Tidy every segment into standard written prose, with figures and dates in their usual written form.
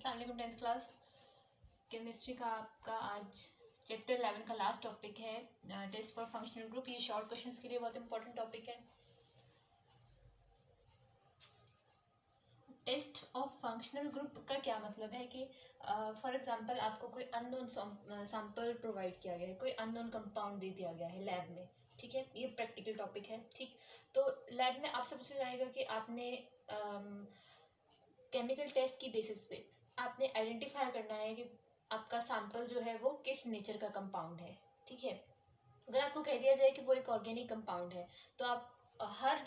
अस्सलाम 10th class chemistry का आपका आज चैप्टर 11 का लास्ट टॉपिक है टेस्ट फॉर फंक्शनल ग्रुप। ये शॉर्ट क्वेश्चंस के लिए बहुत इंपॉर्टेंट टॉपिक है। टेस्ट ऑफ फंक्शनल ग्रुप का क्या मतलब है कि फॉर एग्जांपल आपको कोई अननोन सैंपल प्रोवाइड किया गया है, कोई अननोन कंपाउंड दे दिया गया है लैब में, ठीक है। ये प्रैक्टिकल टॉपिक है, ठीक। तो लैब में आपसे पूछा जाएगा कि आपने केमिकल टेस्ट की बेसिस पे आपने आइडेंटिफाई करना है कि आपका सैंपल जो है वो किस नेचर का कंपाउंड है, ठीक है। अगर आपको कह दिया जाए कि वो एक ऑर्गेनिक कंपाउंड है तो आप हर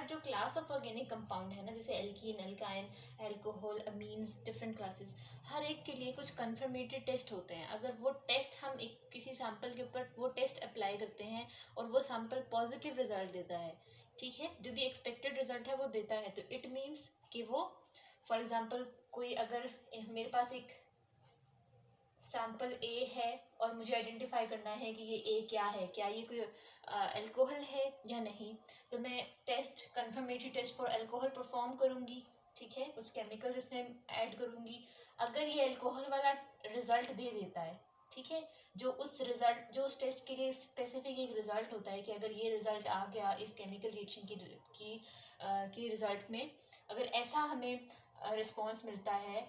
जो क्लास ऑफ ऑर्गेनिक कंपाउंड है ना, जैसे alkene, alkyne, alcohol, amines, different classes, हर एक के लिए कुछ कंफर्मेटरी टेस्ट होते हैं। अगर वो टेस्ट हम एक किसी सैंपल के ऊपर वो टेस्ट अप्लाई करते हैं और वो सैंपल पॉजिटिव रिजल्ट देता है, ठीक है, जो भी एक्सपेक्टेड रिजल्ट है वो देता है, तो इट मीन्स कि वो फॉर एग्जाम्पल कोई अगर मेरे पास एक सैंपल ए है और मुझे आइडेंटिफाई करना है कि ये ए क्या है, क्या ये कोई अल्कोहल है या नहीं, तो मैं test confirmatory test for alcohol perform करूँगी, ठीक है। कुछ केमिकल्स इसमें ऐड करूँगी। अगर ये अल्कोहल वाला रिजल्ट दे देता है, ठीक है, जो उस टेस्ट के लिए स्पेसिफिक एक रिजल्ट होता है कि अगर ये रिजल्ट आ गया इस केमिकल रिएक्शन की रिजल्ट में, अगर ऐसा हमें रिस्पॉन्स मिलता है,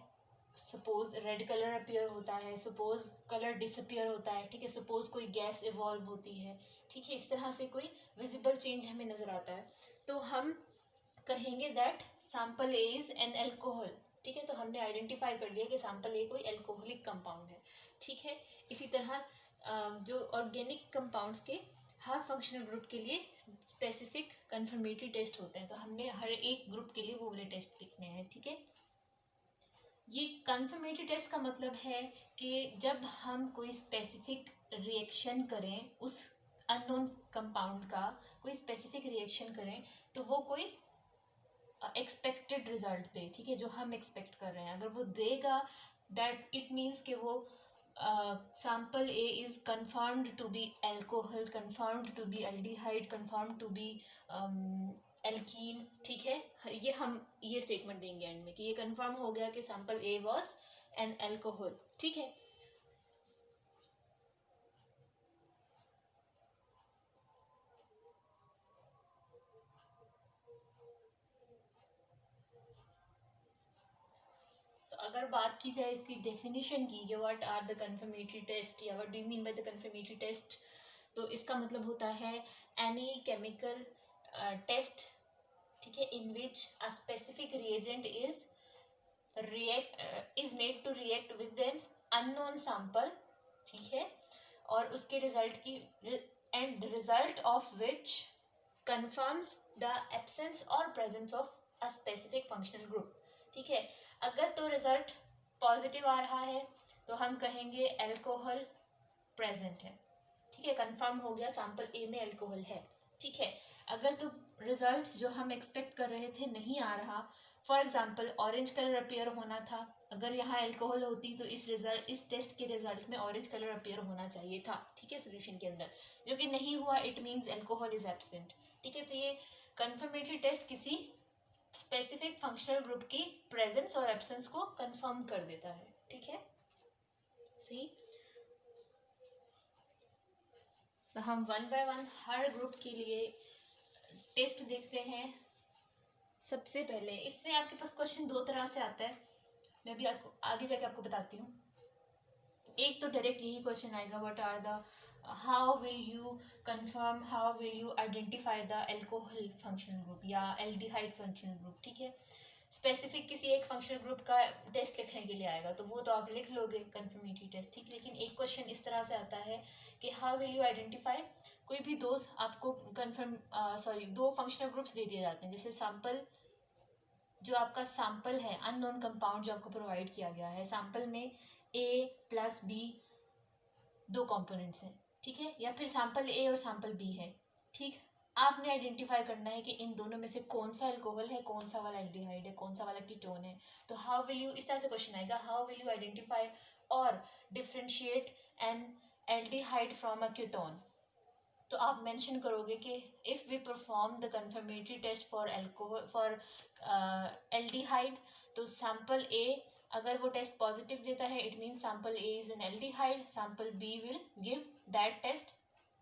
सपोज रेड कलर अपीयर होता है, सपोज कलर डिसअपियर होता है, ठीक है, सपोज कोई गैस इवॉल्व होती है, ठीक है, इस तरह से कोई विजिबल चेंज हमें नजर आता है, तो हम कहेंगे that sample A is N alcohol, ठीक है। तो हमने आइडेंटिफाई कर लिया कि सैंपल ए कोई एल्कोहलिक कंपाउंड है, ठीक है। इसी तरह जो ऑर्गेनिक कंपाउंड्स के हर फंक्शनल ग्रुप के लिए स्पेसिफिक कंफर्मेटरी टेस्ट होते हैं, तो हमने हर एक ग्रुप के लिए वो वाले टेस्ट लिखने हैं, ठीक है। ये कंफर्मेटरी टेस्ट का मतलब है कि जब हम कोई स्पेसिफिक रिएक्शन करें, उस अननोन कंपाउंड का कोई स्पेसिफिक रिएक्शन करें, तो वो कोई एक्सपेक्टेड रिजल्ट दे, ठीक है, जो हम एक्सपेक्ट कर रहे हैं। अगर वो देगा दैट इट मीन्स कि वो sample A is confirmed to be alcohol, confirmed to be aldehyde, confirmed to be alkene, ठीक है। हम ये स्टेटमेंट देंगे एंड में कि ये कंफर्म हो गया कि sample A was an alcohol, ठीक है। तो अगर बात की जाए इसकी डेफिनेशन की कि what are the confirmatory test या what do you mean by the confirmatory test, तो इसका मतलब होता है एनी केमिकल टेस्ट, ठीक है, in which a specific reagent is made to react with an unknown sample, ठीक है, और उसके रिजल्ट की and the result of which confirms the absence और presence of a specific functional group, ठीक है। अगर तो रिजल्ट पॉजिटिव आ रहा है तो हम कहेंगे एल्कोहल प्रेजेंट है, ठीक है, कंफर्म हो गया सैंपल ए में एल्कोहल है, ठीक है। अगर तो रिजल्ट जो हम एक्सपेक्ट कर रहे थे नहीं आ रहा, for example orange colour appear होना था, अगर यहाँ एल्कोहल होती तो इस टेस्ट के रिजल्ट में ऑरेंज कलर अपीयर होना चाहिए था, ठीक है, सोल्यूशन के अंदर, जो कि नहीं हुआ, it means alcohol is absent, ठीक है। तो ये कंफर्मेटरी टेस्ट किसी स्पेसिफिक फंक्शनल ग्रुप की प्रेजेंस और एब्सेंस को कंफर्म कर देता है, ठीक है, सही। तो हम one by one her group के लिए टेस्ट देखते हैं। सबसे पहले इसमें आपके पास क्वेश्चन दो तरह से आता है, मैं भी आपको आगे जाके आपको बताती हूँ। एक तो डायरेक्ट यही क्वेश्चन आएगा, what are the how will you confirm, how will you identify the alcohol functional group या एल्डिहाइड फंक्शनल ग्रुप, ठीक है। स्पेसिफिक किसी एक फंक्शनल ग्रुप का टेस्ट लिखने के लिए आएगा तो वो तो आप लिख लोगे कंफर्मेटरी टेस्ट, ठीक। लेकिन एक क्वेश्चन इस तरह से आता है कि हाउ विल यू आइडेंटिफाई, कोई भी दो आपको दो फंक्शनल ग्रुप्स दे दिए जाते हैं, जैसे सैंपल, जो आपका सैंपल है अननोन कंपाउंड जो आपको प्रोवाइड किया गया है, सैंपल में ए प्लस बी दो कंपोनेंट्स हैं, ठीक है, या फिर सैंपल ए और सैंपल बी है, ठीक। आपने आइडेंटिफाई करना है कि इन दोनों में से कौन सा अल्कोहल है, कौन सा वाला एल्डिहाइड है, कौन सा वाला कीटोन है। तो हाउ विल यू, इस तरह से क्वेश्चन आएगा, हाउ विल यू आइडेंटिफाई और differentiate an aldehyde from a ketone. तो आप मेंशन करोगे कि if we perform the confirmatory test for alcohol for aldehyde, तो सैंपल ए अगर वो टेस्ट पॉजिटिव देता है it means sample A is an aldehyde, sample B will give that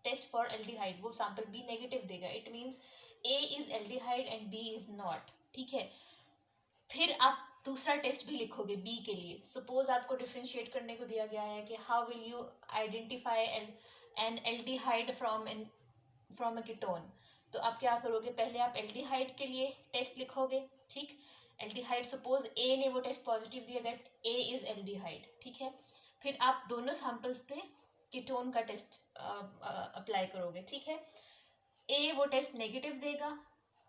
test for aldehyde, वो सैंपल बी नेगेटिव देगा, it means A is aldehyde and B is not. ठीक है, फिर आप दूसरा टेस्ट भी लिखोगे बी के लिए। सपोज आपको डिफ्रेंशिएट करने को दिया गया है कि how will you identify N aldehyde from a ketone, तो आप क्या करोगे, पहले आप एल्डिहाइड के लिए टेस्ट लिखोगे। ठीक, एल्डिहाइड सपोज ए ने वो टेस्ट पॉजिटिव दिया दैट ए इज एल्डिहाइड। ठीक है, फिर आप दोनों सैंपल्स पे कीटोन का टेस्ट अप्लाई करोगे। ठीक है, ए वो टेस्ट नेगेटिव देगा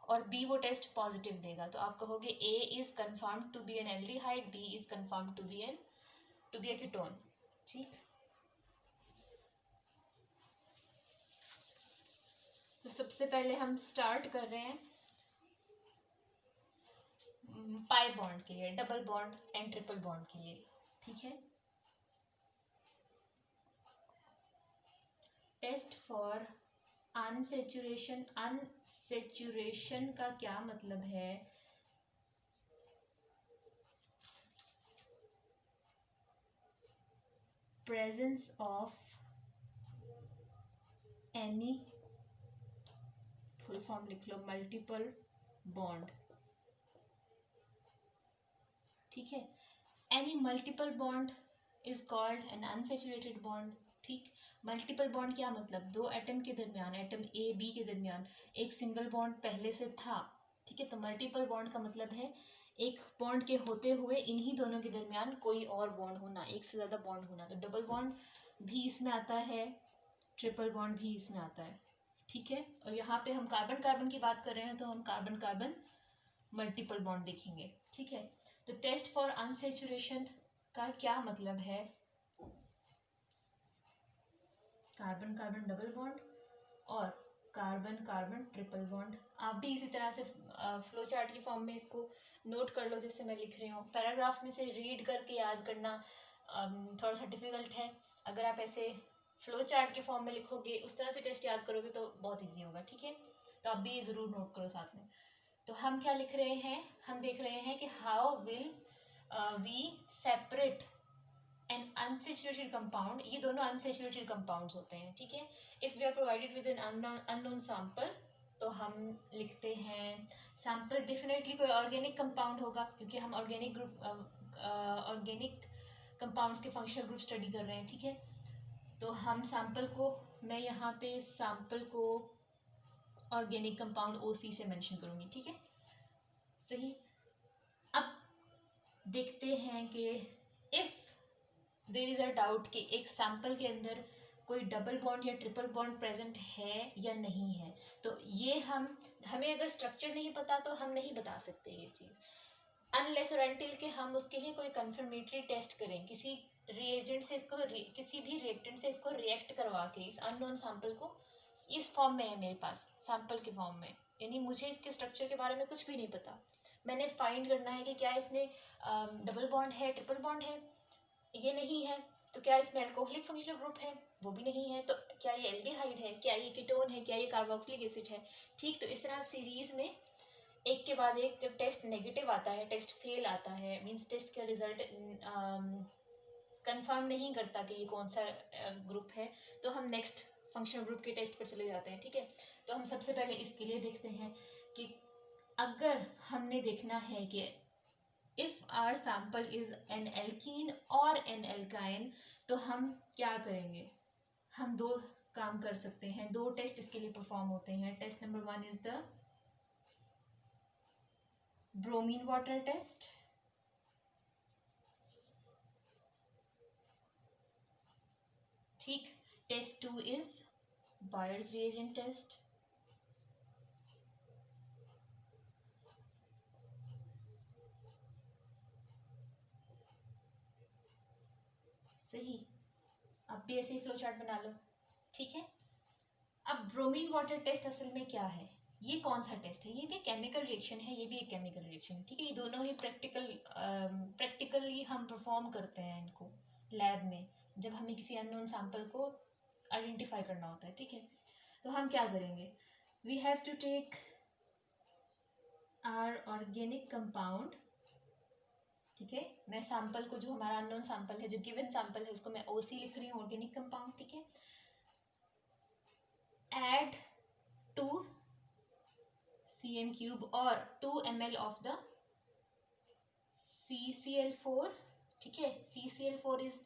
और बी वो टेस्ट पॉजिटिव देगा, तो आप कहोगे A is confirm to be an aldehyde, B is confirm to be a ketone. ठीक, तो सबसे पहले हम स्टार्ट कर रहे हैं पाई बॉन्ड के लिए, double bond and triple bond के लिए। ठीक है, टेस्ट फॉर अनसेचुरेशन, अनसेचुरेशन का क्या मतलब है, presence of any, full form लिख लो, मल्टीपल बॉन्ड। ठीक है, any multiple bond is called an unsaturated bond. ठीक, मल्टीपल बॉन्ड क्या मतलब, दो एटम के दरमियान, एटम ए बी के दरमियान एक सिंगल बॉन्ड पहले से था। ठीक है, तो मल्टीपल बॉन्ड का मतलब है एक बॉन्ड के होते हुए इन्हीं दोनों के दरमियान कोई और बॉन्ड होना, एक से ज़्यादा बॉन्ड होना। तो डबल बॉन्ड भी इसमें आता है, ट्रिपल बॉन्ड भी इसमें आता है। ठीक है, और यहाँ पे हम कार्बन कार्बन की बात कर रहे हैं तो हम कार्बन कार्बन मल्टीपल बॉन्ड देखेंगे। ठीक है, तो टेस्ट फॉर अनसेचुरेशन का क्या मतलब है, कार्बन कार्बन डबल बॉन्ड और कार्बन कार्बन ट्रिपल बॉन्ड। आप भी इसी तरह से फ्लो चार्ट की फॉर्म में इसको नोट कर लो जैसे मैं लिख रही हूँ। पैराग्राफ में से रीड करके याद करना थोड़ा सा डिफिकल्ट है, अगर आप ऐसे फ्लो चार्ट के फॉर्म में लिखोगे, उस तरह से टेस्ट याद करोगे तो बहुत ईजी होगा। ठीक है, तो आप भी ज़रूर नोट करो साथ में। तो हम क्या लिख रहे हैं, हम देख रहे हैं कि how will we separate an unsaturated compound, ये दोनों अनसेचुरेटेड कंपाउंड्स होते हैं। ठीक है, if we are provided with an unknown sample तो हम लिखते हैं सैंपल डेफिनेटली कोई ऑर्गेनिक कंपाउंड होगा, क्योंकि हम ऑर्गेनिक ग्रुप ऑर्गेनिक कंपाउंड्स के फंक्शनल ग्रुप स्टडी कर रहे हैं। ठीक है, तो हम सैंपल को, मैं यहाँ पे सैंपल को ऑर्गेनिक कंपाउंड OC से मेंशन करूँगी। ठीक है, सही। अब देखते हैं कि if there is a doubt कि एक सैंपल के अंदर कोई डबल बॉन्ड या ट्रिपल बॉन्ड प्रेजेंट है या नहीं है, तो ये हमें अगर स्ट्रक्चर नहीं पता तो हम नहीं बता सकते ये चीज़, अनलेस और अनटिल के हम उसके लिए कोई कंफर्मेटरी टेस्ट करें, किसी रिएजेंट से इसको किसी भी रिएक्टेंट से इसको रिएक्ट करवा के इस अननोन सैंपल को, इस फॉर्म में है मेरे पास सैंपल के फॉर्म में, यानी मुझे इसके स्ट्रक्चर के बारे में कुछ भी नहीं पता, मैंने फाइंड करना है कि क्या इसमें डबल बॉन्ड है, ट्रिपल बॉन्ड है, ये नहीं है तो क्या इसमें अल्कोहलिक फंक्शनल ग्रुप है, वो भी नहीं है तो क्या ये एल्डिहाइड है, क्या ये कीटोन है, क्या ये कार्बोक्सिलिक एसिड है। ठीक, तो इस तरह सीरीज में एक के बाद एक जब टेस्ट नेगेटिव आता है, टेस्ट फेल आता है, मींस टेस्ट का रिजल्ट कंफर्म नहीं करता कि ये कौन सा ग्रुप है, तो हम नेक्स्ट फंक्शनल ग्रुप के टेस्ट पर चले जाते हैं। ठीक है, तो हम सबसे पहले इसके लिए देखते हैं कि अगर हमने देखना है कि if our sample is an alkene और an alkyne, तो हम क्या करेंगे, हम दो काम कर सकते हैं, दो टेस्ट इसके लिए परफॉर्म होते हैं। Test number 1 is the bromine water test, ठीक। Test 2 is Baeyer's reagent test, सही। अब भी ऐसे ही फ्लो चार्ट बना लो। ठीक है, अब ब्रोमीन वाटर टेस्ट असल में क्या है, ये कौन सा टेस्ट है, ये भी केमिकल रिएक्शन है, ये भी एक केमिकल रिएक्शन है। ठीक है, ये दोनों ही प्रैक्टिकली हम परफॉर्म करते हैं इनको लैब में, जब हमें किसी अननोन सैंपल को आइडेंटिफाई करना होता है। ठीक है, तो हम क्या करेंगे, we have to take our organic compound ठीक है, मैं सैंपल को, जो हमारा अननोन सैंपल है, जो गिवन सैंपल है, उसको मैं ओसी लिख रही हूँ, ऑर्गेनिक कंपाउंड। ठीक है, एड 2 cm³ और 2 ml ऑफ द CCl4। ठीक है, CCl4 is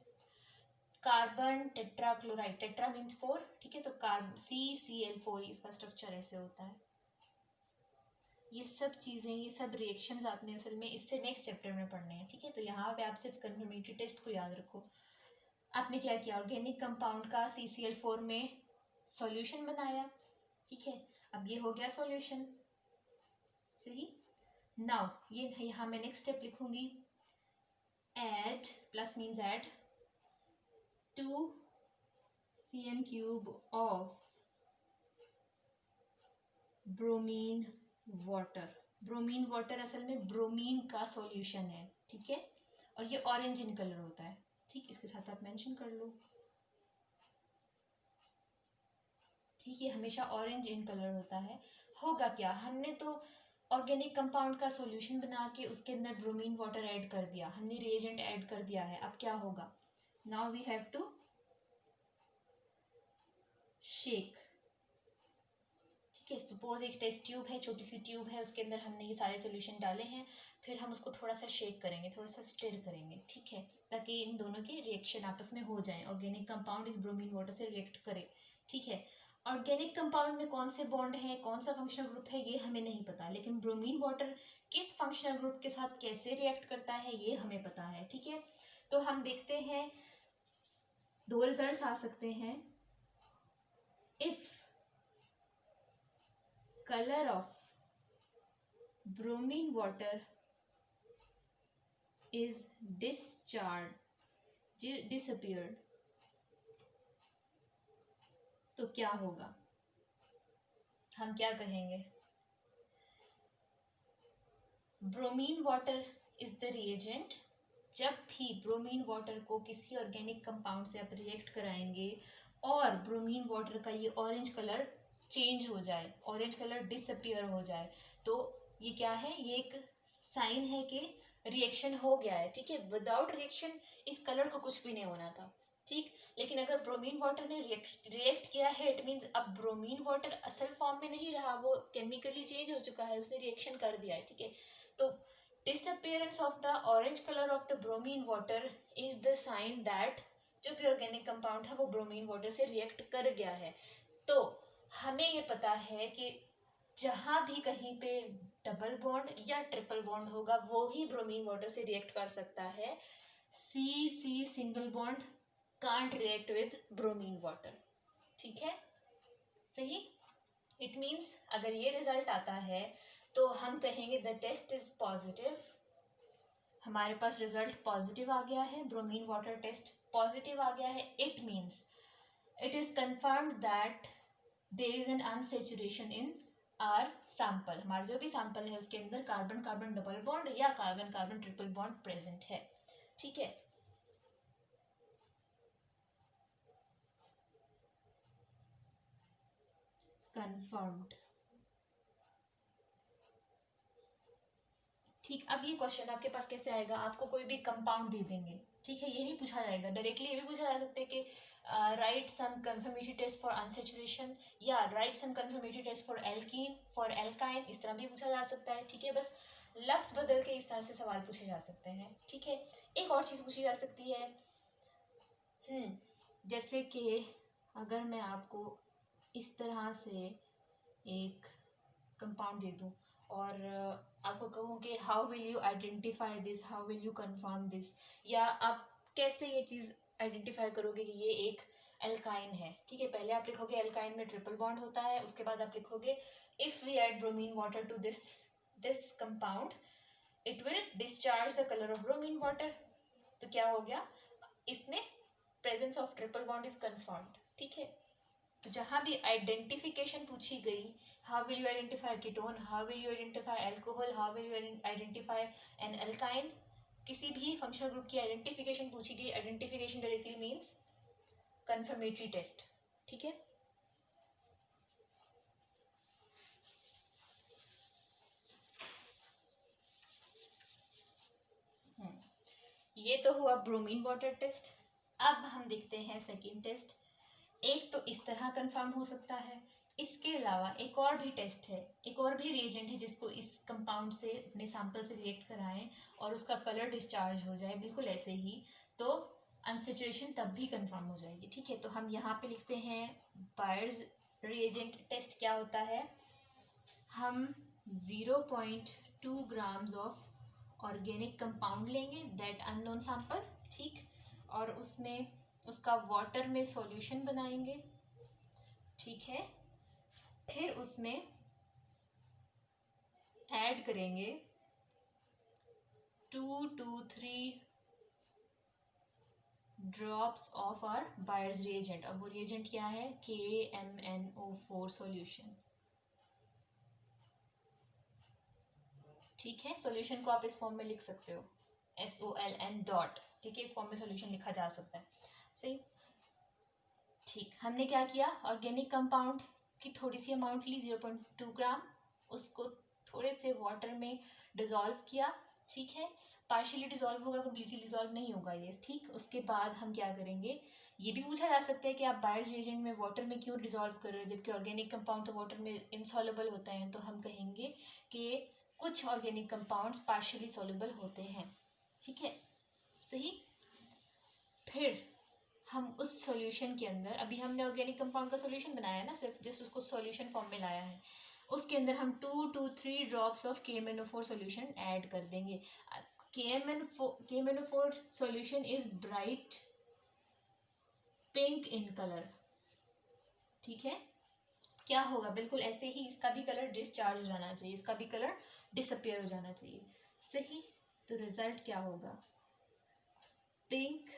carbon tetrachloride, tetra means 4। ठीक है, तो CCl4 इसका स्ट्रक्चर ऐसे होता है। ये सब चीज़ें, ये सब रिएक्शंस आपने असल में इससे नेक्स्ट चैप्टर में पढ़ने हैं। ठीक है, तो यहाँ पे आप सिर्फ कन्फर्मेटरी टेस्ट को याद रखो। आपने क्या किया, ऑर्गेनिक कंपाउंड का CCl4 में सॉल्यूशन बनाया। ठीक है, अब ये हो गया सॉल्यूशन, सही। नाउ ये यहाँ मैं नेक्स्ट स्टेप लिखूंगी, add, plus means add 2 cm³ of bromine water. Bromine water असल में ब्रोमीन का सॉल्यूशन है। ठीक है, और ये ऑरेंज इन कलर होता है। ठीक, इसके साथ आप मेंशन कर लो। ठीक है, हमेशा ऑरेंज इन कलर होता है। होगा क्या, हमने तो ऑर्गेनिक कंपाउंड का सॉल्यूशन बना के उसके अंदर ब्रोमीन वाटर ऐड कर दिया, हमने रिएजेंट ऐड कर दिया है। अब क्या होगा, now we have to shake. ठीक है, सपोज एक टेस्ट ट्यूब है, छोटी सी ट्यूब है, उसके अंदर हमने ये सारे सॉल्यूशन डाले हैं, फिर हम उसको थोड़ा सा शेक करेंगे, थोड़ा सा स्टिर करेंगे। ठीक है, ताकि इन दोनों के रिएक्शन आपस में हो जाए, ऑर्गेनिक कंपाउंड इस ब्रोमीन वाटर से रिएक्ट करे। ठीक है, ऑर्गेनिक कंपाउंड में कौन से बॉन्ड है, कौन सा फंक्शनल ग्रुप है, ये हमें नहीं पता, लेकिन ब्रोमीन वाटर किस फंक्शनल ग्रुप के साथ कैसे रिएक्ट करता है ये हमें पता है। ठीक है, तो हम देखते हैं, दो रिजल्ट्स आ सकते हैं। If color of bromine water is disappeared, तो क्या होगा, हम क्या कहेंगे, bromine water is the reagent. जब भी ब्रोमीन वाटर को किसी ऑर्गेनिक कंपाउंड से आप रिएक्ट कराएंगे और ब्रोमीन वाटर का ये ऑरेंज कलर चेंज हो जाए, ऑरेंज कलर डिसअपियर हो जाए, तो ये क्या है, ये एक साइन है कि रिएक्शन हो गया है। ठीक है, विदाउट रिएक्शन इस कलर को कुछ भी नहीं होना था। ठीक, लेकिन अगर ब्रोमीन वाटर ने रिएक्ट किया है, इट मीन्स अब ब्रोमीन वाटर असल फॉर्म में नहीं रहा, वो केमिकली चेंज हो चुका है, उसने रिएक्शन कर दिया है। ठीक है, तो disappearance of the orange color of the bromine water is the sign that जो भी ऑर्गेनिक कंपाउंड है वो ब्रोमीन वाटर से रिएक्ट कर गया है। तो हमें ये पता है कि जहां भी कहीं पे डबल बॉन्ड या ट्रिपल बॉन्ड होगा वो ही ब्रोमीन वाटर से रिएक्ट कर सकता है। See single bond can't react with bromine water. ठीक है, सही। इट मीन्स अगर ये रिजल्ट आता है तो हम कहेंगे द टेस्ट इज पॉजिटिव, हमारे पास रिजल्ट पॉजिटिव आ गया है, ब्रोमीन वाटर टेस्ट पॉजिटिव आ गया है। It means it is confirmed that there is an unsaturation in our sample. हमारा जो भी सैंपल है उसके अंदर कार्बन कार्बन डबल बॉन्ड या carbon carbon triple bond present है। ठीक है, कंफर्म्ड। ठीक, अब ये क्वेश्चन आपके पास कैसे आएगा, आपको कोई भी कंपाउंड दे देंगे। ठीक है, ये नहीं पूछा जाएगा डायरेक्टली, ये भी पूछा जा सकता है कि write some confirmatory test for unsaturation या write some confirmatory test for alkene, for alkyne, इस तरह भी पूछा जा सकता है। ठीक है, बस लफ्ज बदल के इस तरह से सवाल पूछे जा सकते हैं। ठीक है, एक और चीज़ पूछी जा सकती है, जैसे कि अगर मैं आपको इस तरह से एक कंपाउंड दे दूँ और आपको कहूँ कि how will you identify this, how will you confirm this, या आप कैसे ये चीज़ आइडेंटिफाई करोगे कि ये एक एल्काइन है। ठीक है, पहले आप लिखोगे एल्काइन में ट्रिपल बॉन्ड होता है, उसके बाद आप लिखोगे if we add bromine water to this compound it will discharge the colour of bromine water. तो क्या हो गया, इसमें presence of triple bond is confirmed. ठीक है, तो जहाँ भी आइडेंटिफिकेशन पूछी गई, how will you identify ketone, how will you identify alcohol, how will you identify an alkyne, किसी भी फंक्शनल ग्रुप की आइडेंटिफिकेशन पूछी गई, identification directly means confirmatory test. ठीक है, ये तो हुआ ब्रोमीन वाटर टेस्ट। अब हम देखते हैं सेकंड टेस्ट। एक तो इस तरह कंफर्म हो सकता है, इसके अलावा एक और भी टेस्ट है, एक और भी रिएजेंट है जिसको इस कंपाउंड से अपने सैंपल से रिएक्ट कराएं और उसका कलर डिस्चार्ज हो जाए बिल्कुल ऐसे ही, तो अनसेचुरेशन तब भी कंफर्म हो जाएगी। ठीक है, तो हम यहाँ पे लिखते हैं बायर्स रिएजेंट टेस्ट क्या होता है। हम 0.2 ग्राम्स ऑफ ऑर्गेनिक कंपाउंड लेंगे, दैट अननोन सैंपल, ठीक, और उसमें उसका वाटर में सॉल्यूशन बनाएंगे, ठीक है। फिर उसमें ऐड करेंगे 2 to 3 drops of our Baeyer's reagent. अब वो रिएजेंट क्या है, KMnO4 सॉल्यूशन। ठीक है, सॉल्यूशन को आप इस फॉर्म में लिख सकते हो, SOLN डॉट, ठीक है, इस फॉर्म में सॉल्यूशन लिखा जा सकता है, सही। ठीक, हमने क्या किया, ऑर्गेनिक कंपाउंड की थोड़ी सी अमाउंट ली 0.2 ग्राम, उसको थोड़े से वाटर में डिजोल्व किया, ठीक है, पार्शियली डिजोल्व होगा, कम्प्लीटली डिजोल्व नहीं होगा ये, ठीक। उसके बाद हम क्या करेंगे, ये भी पूछा जा सकता है कि आप बायर्स रिएजेंट में वाटर में क्यों डिजोल्व कर रहे हो जबकि ऑर्गेनिक कंपाउंड तो वाटर में इनसॉल्युबल होता है। तो हम कहेंगे कि कुछ ऑर्गेनिक कंपाउंड्स पार्शियली सॉल्युबल होते हैं, ठीक है, सही। फिर हम उस सॉल्यूशन के अंदर, अभी हमने ऑर्गेनिक कंपाउंड का सॉल्यूशन बनाया है ना, सिर्फ जस्ट उसको सॉल्यूशन फॉर्म में लाया है, उसके अंदर हम 2 to 3 drops of KMnO4 solution add कर देंगे। KMnO4 solution is bright pink in colour, ठीक है। क्या होगा, बिल्कुल ऐसे ही इसका भी कलर डिस्चार्ज हो जाना चाहिए, इसका भी कलर डिसअपियर हो जाना चाहिए, सही। तो रिजल्ट क्या होगा, पिंक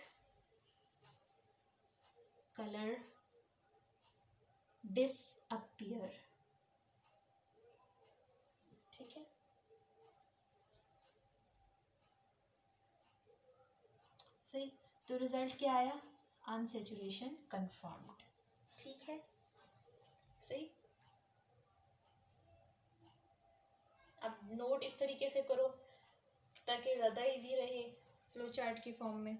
कलर डिसअपियर, ठीक है। सही, तो रिजल्ट क्या आया, अनसेचुरेशन कंफर्म्ड, ठीक है, सही। अब नोट इस तरीके से करो ताकि ज़्यादा इजी रहे फ्लो चार्ट की फॉर्म में।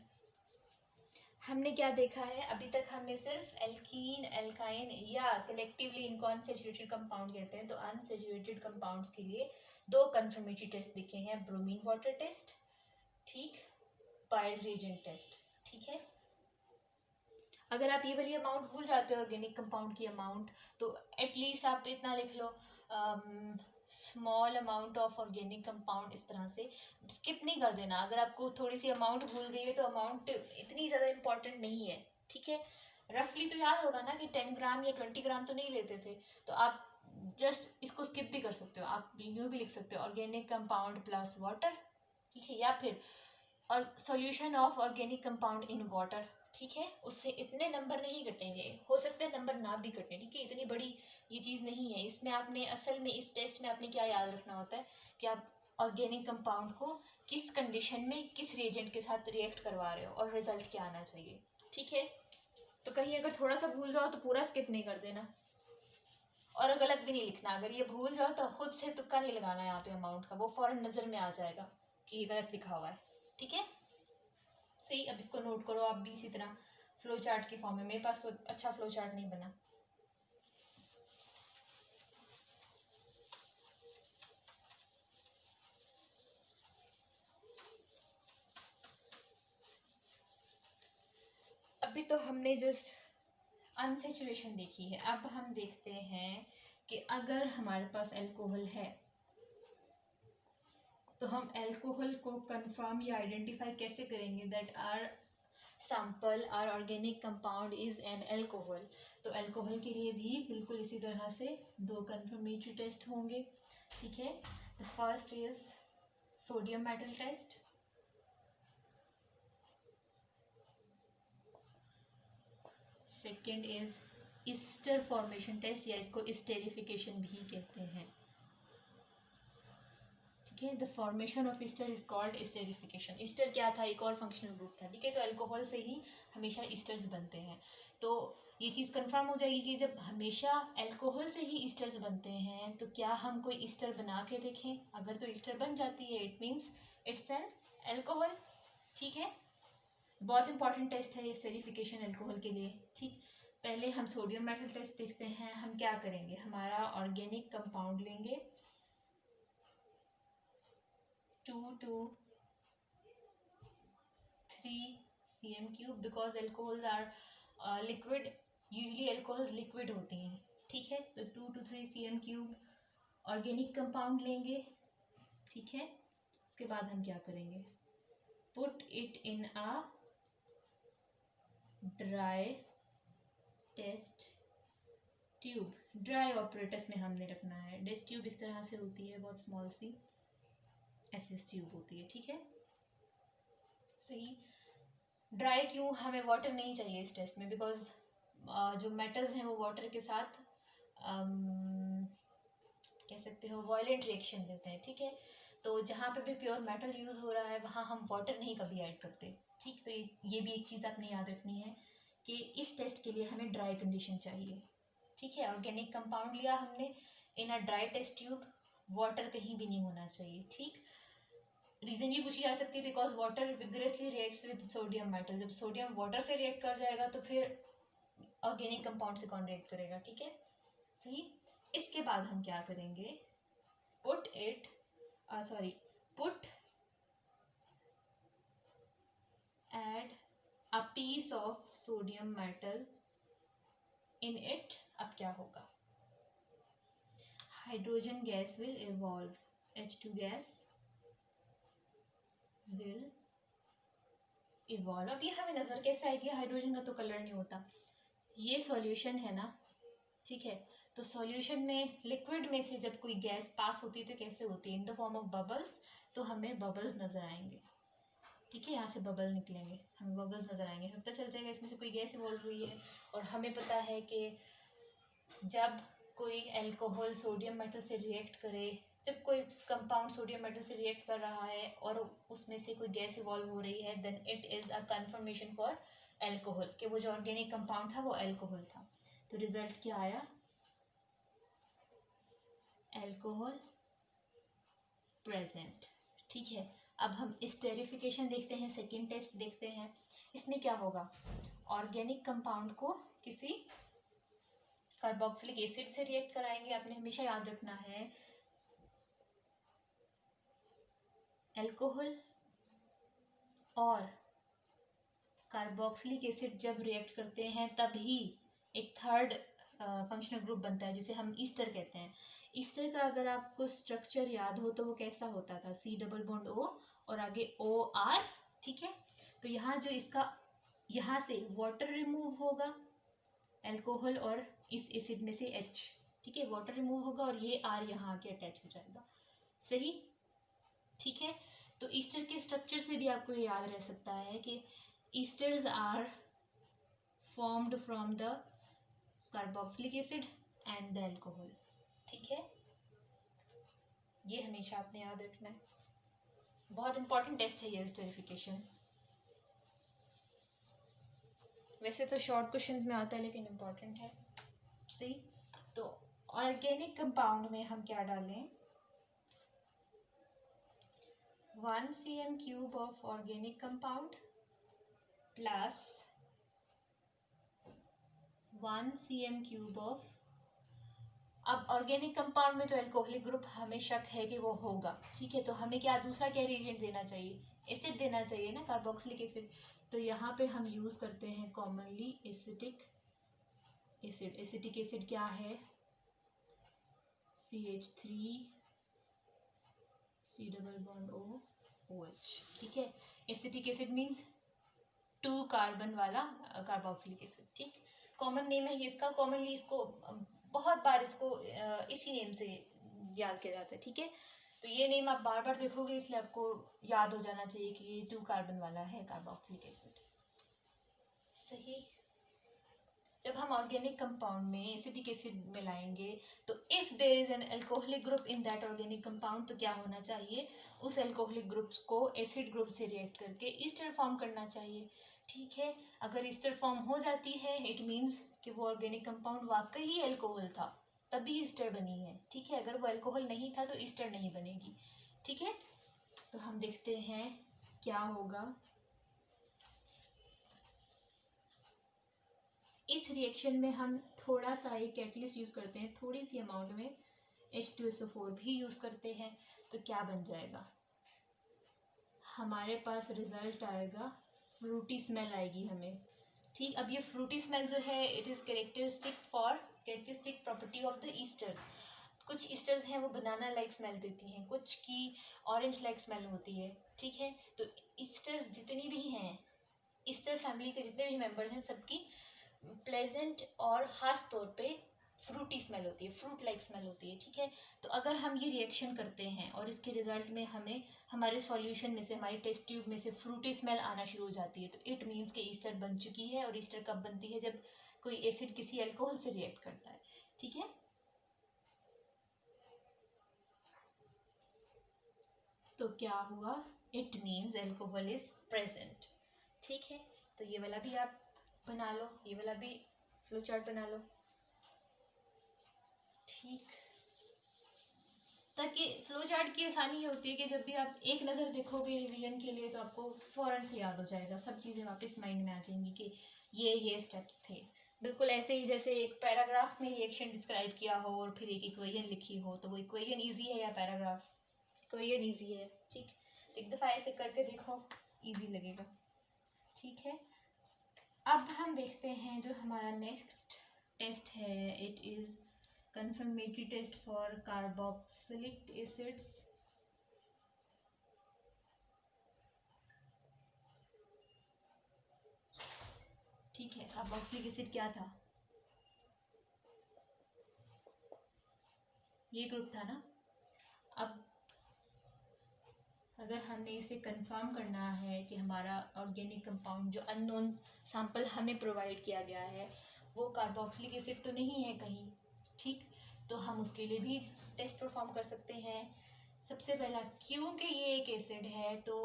हमने क्या देखा है, अभी तक हमने सिर्फ एल्कीन, एल्काइन या कलेक्टिवली इनको अनसेचुरेटेड कंपाउंड कहते हैं, तो अनसेचुरेटेड कंपाउंड्स के लिए 2 कंफर्मेटरी टेस्ट देखे हैं, ब्रोमीन वाटर टेस्ट, ठीक, बायर्स रिएजेंट टेस्ट, ठीक है। अगर आप ये वाली अमाउंट भूल जाते हो ऑर्गेनिक कंपाउंड की अमाउंट, तो एटलीस्ट आप इतना लिख लो, small amount of organic compound, इस तरह से स्किप नहीं कर देना। अगर आपको थोड़ी सी अमाउंट भूल गई है तो अमाउंट इतनी ज़्यादा इंपॉर्टेंट नहीं है, ठीक है। रफली तो याद होगा ना कि 10 ग्राम या 20 ग्राम तो नहीं लेते थे, तो आप जस्ट इसको स्किप भी कर सकते हो, आप यूँ भी लिख सकते हो ऑर्गेनिक कंपाउंड प्लस वाटर, ठीक है, या फिर और solution of organic compound in water, ठीक है। उससे इतने नंबर नहीं कटेंगे, हो सकते हैं नंबर ना भी कटें, ठीक है, इतनी बड़ी ये चीज़ नहीं है। इसमें आपने असल में इस टेस्ट में आपने क्या याद रखना होता है कि आप ऑर्गेनिक कंपाउंड को किस कंडीशन में किस रिएजेंट के साथ रिएक्ट करवा रहे हो और रिजल्ट क्या आना चाहिए, ठीक है। तो कहीं अगर थोड़ा सा भूल जाओ तो पूरा स्किप नहीं कर देना, और गलत भी नहीं लिखना। अगर ये भूल जाओ तो खुद से तुक्का नहीं लगाना यहाँ पे अमाउंट का, वो फौरन नज़र में आ जाएगा कि ये गलत लिखा हुआ है, ठीक है, सही। अब इसको नोट करो आप भी इसी तरह फ्लो चार्ट की फॉर्म में। मेरे पास तो अच्छा फ्लो चार्ट नहीं बना। अभी तो हमने जस्ट अनसेचुरेशन देखी है, अब हम देखते हैं कि अगर हमारे पास अल्कोहल है तो हम अल्कोहल को कंफर्म या आइडेंटिफाई कैसे करेंगे, that our sample our organic compound is an alcohol. तो अल्कोहल के लिए भी बिल्कुल इसी तरह से 2 कंफर्मेटरी टेस्ट होंगे, ठीक है। The first is sodium metal test, second is ester formation test या इसको स्टेरिफिकेशन भी कहते हैं, ठीक है। The formation of ester is called esterification. Ester क्या था, एक और फंक्शनल ग्रुप था, ठीक है। तो अल्कोहल से ही हमेशा ईस्टर्स बनते हैं, तो ये चीज़ कंफर्म हो जाएगी कि जब हमेशा अल्कोहल से ही ईस्टर्स बनते हैं तो क्या हम कोई ईस्टर बना के देखें। अगर तो ईस्टर बन जाती है it means it's an alcohol, ठीक है, बहुत इंपॉर्टेंट टेस्ट है ये स्टेरिफिकेशन अल्कोहल के लिए। ठीक, पहले हम सोडियम मेटल टेस्ट देखते हैं। हम क्या करेंगे, हमारा ऑर्गेनिक कंपाउंड लेंगे 2 to 3 cm³ because alcohols are liquid, usually alcohols liquid होती हैं। ठीक है, तो 2 to 3 cm³ ऑर्गेनिक कंपाउंड लेंगे। ठीक है, उसके बाद हम क्या करेंगे, put it in a dry test tube. Dry apparatus में हमने रखना है। टेस्ट ट्यूब इस तरह से होती है, बहुत स्मॉल सी एसएस ट्यूब होती है। ठीक है, सही। ड्राई क्यों, हमें वाटर नहीं चाहिए इस टेस्ट में, बिकॉज जो मेटल्स हैं वो वाटर के साथ कह सकते हो वॉयलेंट रिएक्शन देते हैं। ठीक है, तो जहाँ पे भी प्योर मेटल यूज़ हो रहा है वहाँ हम वाटर नहीं कभी ऐड करते। ठीक, तो ये भी एक चीज़ आपने याद रखनी है कि इस टेस्ट के लिए हमें ड्राई कंडीशन चाहिए। ठीक है, ऑर्गेनिक कंपाउंड लिया हमने in a dry test tube, water कहीं भी नहीं होना चाहिए। ठीक, रीज़न ये पूछी जा सकती है because water vigorously reacts with sodium metal. जब सोडियम वाटर से रिएक्ट कर जाएगा तो फिर ऑर्गेनिक कंपाउंड से कौन रिएक्ट करेगा। ठीक है, सही। इसके बाद हम क्या करेंगे, put add a piece of sodium metal in it। अब क्या होगा, hydrogen gas will evolve, H2 gas will evolve. अब ये हमें नज़र कैसे आएगी, हाइड्रोजन का तो कलर नहीं होता। ये सॉल्यूशन है ना, ठीक है, तो सॉल्यूशन में लिक्विड में से जब कोई गैस पास होती है तो कैसे होती है, in the form of bubbles. तो हमें बबल्स नज़र आएंगे। ठीक है, यहाँ से बबल निकलेंगे, हमें बबल्स नज़र आएंगे, हमें पता चल जाएगा इसमें से कोई गैस इवॉल्व हुई है। और हमें पता है कि जब कोई अल्कोहल सोडियम मेटल से रिएक्ट करे, जब कोई कंपाउंड सोडियम मेटल से रिएक्ट कर रहा है और उसमें से कोई गैस इवॉल्व हो रही है, then it is a confirmation for alcohol, कि वो जो ऑर्गेनिक कंपाउंड था वो अल्कोहल था। तो रिजल्ट क्या आया, अल्कोहल प्रेजेंट। ठीक है, अब हम स्टेरिफिकेशन देखते हैं, सेकेंड टेस्ट देखते हैं। इसमें क्या होगा, ऑर्गेनिक कंपाउंड को किसी कार्बोक्सिलिक एसिड से रिएक्ट कराएंगे। आपने हमेशा याद रखना है, अल्कोहल और कार्बोक्सिलिक एसिड जब रिएक्ट करते हैं तभी एक थर्ड फंक्शनल ग्रुप बनता है जिसे हम ईस्टर कहते हैं। ईस्टर का अगर आपको स्ट्रक्चर याद हो तो वो कैसा होता था, C+O और आगे OR। ठीक है, तो यहाँ जो इसका, यहाँ से वाटर रिमूव होगा अल्कोहल और इस एसिड में से H। ठीक है, वाटर रिमूव होगा और ये R यहाँ आके अटैच हो जाएगा। सही, ठीक है, तो ईस्टर के स्ट्रक्चर से भी आपको ये याद रह सकता है कि esters are formed from the carboxylic acid and the alcohol. ठीक है, ये हमेशा आपने याद रखना है, बहुत इंपॉर्टेंट टेस्ट है ये स्टेरिफिकेशन। वैसे तो शॉर्ट क्वेश्चंस में आता है लेकिन इम्पॉर्टेंट है। सही, तो ऑर्गेनिक कंपाउंड में हम क्या डालें, 1 cm³ of organic compound plus 1 cm³ of, अब ऑर्गेनिक कंपाउंड में तो अल्कोहलिक ग्रुप हमें शक है कि वो होगा। ठीक है, तो हमें क्या दूसरा क्या रिएजेंट देना चाहिए, एसिड देना चाहिए ना, कार्बोक्सिलिक एसिड। तो यहाँ पे हम यूज़ करते हैं commonly acetic acid. Acetic acid क्या है, CH3 C+O OH। ठीक है, एसिटिक एसिड मीन्स 2 कार्बन वाला कार्बोक्सिलिक एसिड। ठीक, कॉमन नेम है ये इसका, कॉमनली इसको बहुत बार इसको इसी नेम से याद किया जाता है। ठीक है, तो ये नेम आप बार बार देखोगे इसलिए आपको याद हो जाना चाहिए कि ये 2 कार्बन वाला है कार्बोक्सिलिक एसिड। सही, जब हम ऑर्गेनिक कंपाउंड में एसिटिक एसिड मिलाएंगे तो if there is an alcoholic group in that organic compound, तो क्या होना चाहिए, उस अल्कोहलिक ग्रुप को एसिड ग्रुप से रिएक्ट करके ईस्टर फॉर्म करना चाहिए। ठीक है, अगर ईस्टर फॉर्म हो जाती है इट मीन्स कि वो ऑर्गेनिक कंपाउंड वाकई ही अल्कोहल था, तभी ईस्टर बनी है। ठीक है, अगर वो अल्कोहल नहीं था तो ईस्टर नहीं बनेगी। ठीक है, तो हम देखते हैं क्या होगा, इस रिएक्शन में हम थोड़ा सा एक कैटलिस्ट यूज़ करते हैं, थोड़ी सी अमाउंट में H2SO4 भी यूज़ करते हैं, तो क्या बन जाएगा, हमारे पास रिजल्ट आएगा, फ्रूटी स्मेल आएगी हमें। ठीक, अब ये फ्रूटी स्मेल जो है it is characteristic property of the esters. कुछ ईस्टर्स हैं वो बनाना लाइक स्मेल देती हैं, कुछ की ऑरेंज लाइक स्मेल होती है। ठीक है, तो ईस्टर्स जितनी भी हैं, ईस्टर फैमिली के जितने भी मेंबर्स हैं, सबकी प्लेजेंट और ख़ास तौर पे फ्रूटी स्मेल होती है, फ्रूट लाइक स्मेल होती है। ठीक है, तो अगर हम ये रिएक्शन करते हैं और इसके रिजल्ट में हमें हमारे सॉल्यूशन में से, हमारी टेस्ट ट्यूब में से फ्रूटी स्मेल आना शुरू हो जाती है, तो इट मीन्स कि ईस्टर बन चुकी है। और ईस्टर कब बनती है, जब कोई एसिड किसी अल्कोहल से रिएक्ट करता है। ठीक है, तो क्या हुआ, it means alcohol is present. ठीक है, तो ये वाला भी आप बना लो, ये वाला भी फ्लो चार्ट बना लो। ठीक, ताकि फ्लो चार्ट की आसानी ये होती है कि जब भी आप एक नज़र देखोगे रिवीजन के लिए, तो आपको फ़ौरन से याद हो जाएगा, सब चीज़ें वापस माइंड में आ जाएंगी कि ये स्टेप्स थे। बिल्कुल ऐसे ही जैसे एक पैराग्राफ में रिएक्शन डिस्क्राइब किया हो और फिर एक इक्वेशन लिखी हो, तो वो इक्वेशन ईजी है या पैराग्राफ, इक्वेशन ईजी है। ठीक, तो एक दफ़ा ऐसे करके देखो, ईजी लगेगा। ठीक है, अब हम देखते हैं जो हमारा नेक्स्ट टेस्ट है, it is confirmatory test for carboxylic acids। ठीक है, कार्बोक्सिलिक एसिड क्या था, ये ग्रुप था ना। अब अगर हमने इसे कंफर्म करना है कि हमारा ऑर्गेनिक कंपाउंड जो अननोन सैंपल हमें प्रोवाइड किया गया है वो कार्बोक्सिलिक एसिड तो नहीं है कहीं। ठीक, तो हम उसके लिए भी टेस्ट परफॉर्म कर सकते हैं। सबसे पहला, क्योंकि ये एक एसिड है तो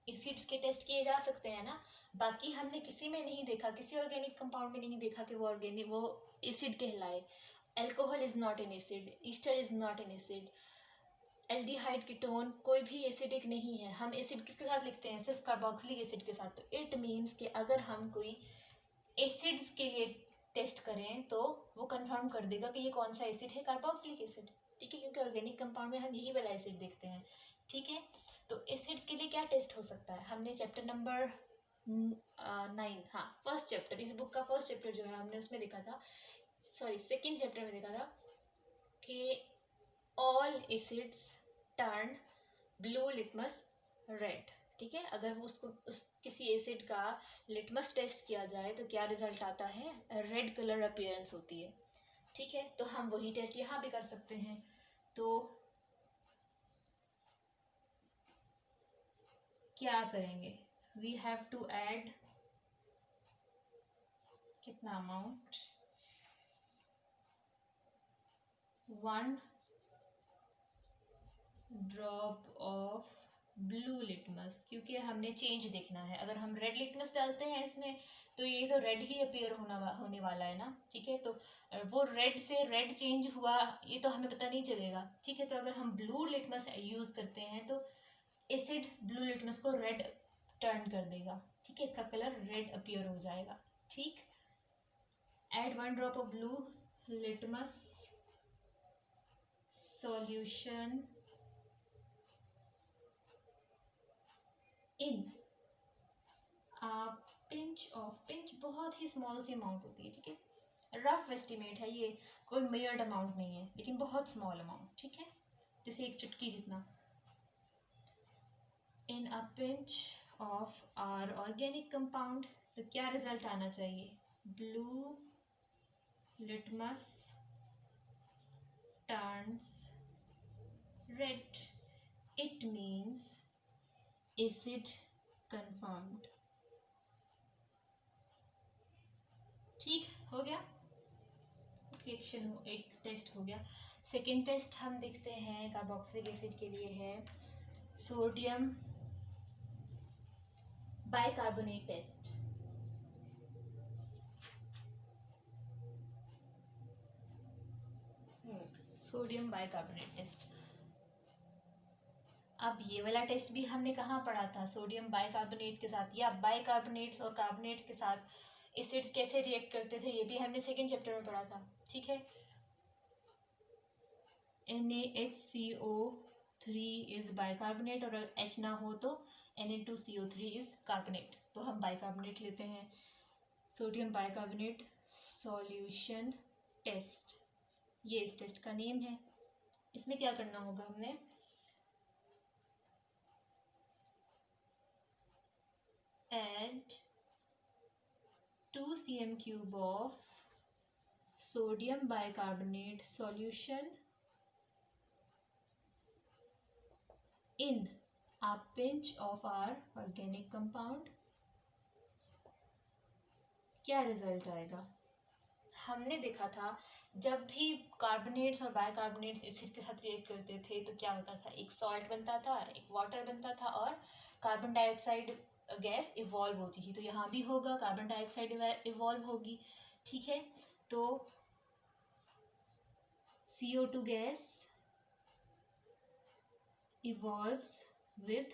एसिड्स के टेस्ट किए जा सकते हैं ना। बाकी हमने किसी में नहीं देखा, किसी ऑर्गेनिक कंपाउंड में नहीं देखा कि वो एसिड कहलाए। Alcohol is not an acid, Easter is not an acid, aldehyde ketone कोई भी एसिडिक नहीं है। हम एसिड किसके साथ लिखते हैं, सिर्फ कार्बोक्सिलिक एसिड के साथ। तो इट मीन्स कि अगर हम कोई एसिड्स के लिए टेस्ट करें तो वो कंफर्म कर देगा कि ये कौन सा एसिड है, कार्बोक्सिलिक एसिड। ठीक है, क्योंकि ऑर्गेनिक कंपाउंड में हम यही वाला एसिड देखते हैं। ठीक है, तो एसिड्स के लिए क्या टेस्ट हो सकता है, हमने चैप्टर नंबर 9, हाँ फर्स्ट चैप्टर, इस बुक का फर्स्ट चैप्टर जो है हमने उसमें देखा था, सॉरी सेकेंड चैप्टर में देखा था कि all acids turn blue litmus red. ठीक है, अगर वो उस किसी एसिड का लिटमस टेस्ट किया जाए तो क्या रिजल्ट आता है, रेड कलर अपीयरेंस होती है। ठीक है, तो हम वही टेस्ट यहाँ भी कर सकते हैं। तो क्या करेंगे, वी हैव टू ऐड कितना amount, 1 drop of blue litmus, क्योंकि हमने चेंज देखना है। अगर हम रेड लिटमस डालते हैं इसमें तो ये तो रेड ही अपीयर होने वाला है ना। ठीक है, तो वो रेड से रेड चेंज हुआ ये तो हमें पता नहीं चलेगा। ठीक है, तो अगर हम ब्लू लिटमस यूज़ करते हैं तो एसिड ब्लू लिटमस को रेड टर्न कर देगा। ठीक है, इसका कलर रेड अपीयर हो जाएगा। ठीक, add 1 drop of blue litmus solution in pinch बहुत ही स्मॉल सी अमाउंट होती है। ठीक है, रफ एस्टिमेट है ये, कोई मेजर्ड अमाउंट नहीं है, लेकिन बहुत स्मॉल अमाउंट। ठीक है, जैसे एक चुटकी जितना, in a pinch of our organic compound, तो क्या रिजल्ट आना चाहिए, blue litmus turns red, it means acid confirmed. ठीक हो गया, रिएक्शन हो, एक टेस्ट हो गया। सेकेंड टेस्ट हम देखते हैं कार्बोक्सिलिक एसिड के लिए है sodium bicarbonate test. Sodium bicarbonate test, अब ये वाला टेस्ट भी हमने कहाँ पढ़ा था, सोडियम बाइकार्बोनेट के साथ या बाइकार्बोनेट्स और कार्बोनेट्स के साथ एसिड्स कैसे रिएक्ट करते थे ये भी हमने सेकेंड चैप्टर में पढ़ा था, ठीक है। NaHCO3 इज बाइकार्बोनेट, और H ना हो तो Na2CO3 इज कार्बोनेट, तो हम बाइकार्बोनेट लेते हैं। सोडियम बाइकार्बोनेट सॉल्यूशन टेस्ट, ये इस टेस्ट का नेम है। इसमें क्या करना होगा, हमने add 2 cm³ of sodium bicarbonate solution in a pinch of our organic compound। क्या रिजल्ट आएगा? हमने देखा था जब भी कार्बोनेट्स और बाइकार्बोनेट्स एसिड के साथ रिएक्ट करते थे तो क्या होता था, एक सॉल्ट बनता था, एक वाटर बनता था, और कार्बन डाइऑक्साइड गैस इवॉल्व होती थी। तो यहाँ भी होगा, कार्बन डाइऑक्साइड इवॉल्व होगी, ठीक है। तो CO2 गैस इवॉल्व्स विद,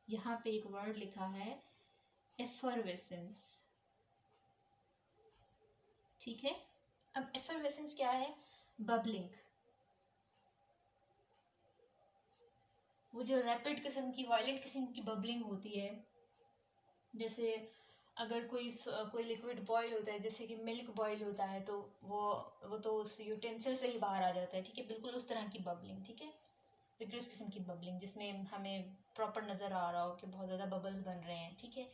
यहाँ पे एक वर्ड लिखा है एफरवेसेंस, ठीक है। अब एफरवेसेंस क्या है? बबलिंग, वो जो रैपिड किस्म की, वायलेंट किस्म की बबलिंग होती है। जैसे अगर कोई लिक्विड बॉईल होता है, जैसे कि मिल्क बॉईल होता है, तो वो तो उस यूटेंसिल से ही बाहर आ जाता है, ठीक है, बिल्कुल उस तरह की बबलिंग, ठीक है, विग्रस किस्म की बबलिंग, जिसमें हमें प्रॉपर नज़र आ रहा हो कि बहुत ज़्यादा बबल्स बन रहे हैं, ठीक है।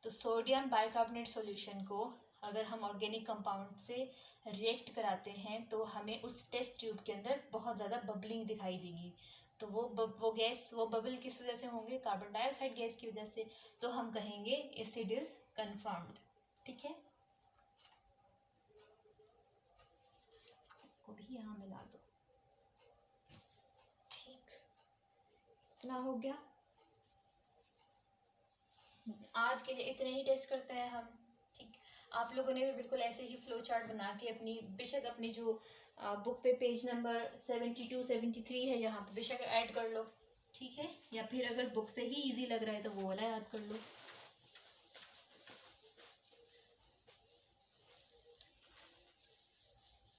तो सोडियम बाइकार्बोनेट सॉल्यूशन को अगर हम ऑर्गेनिक कंपाउंड से रिएक्ट कराते हैं तो हमें उस टेस्ट ट्यूब के अंदर बहुत ज़्यादा बबलिंग दिखाई देगी। तो वो गैस, वो बबल किस वजह से होंगे? कार्बन डाइऑक्साइड गैस की वजह से। तो हम कहेंगे एसिड इज कन्फर्म्ड, ठीक है। इसको भी यहाँ मिला दो, ठीक, इतना हो गया। आज के लिए इतने ही टेस्ट करते हैं हम, ठीक। आप लोगों ने भी बिल्कुल ऐसे ही फ्लो चार्ट बना के अपनी, बेशक अपनी जो बुक पे पेज नंबर 72 73 है यहाँ पे बेशक ऐड कर लो, ठीक है, या फिर अगर बुक से ही इजी लग रहा है तो वो वाला याद कर लो।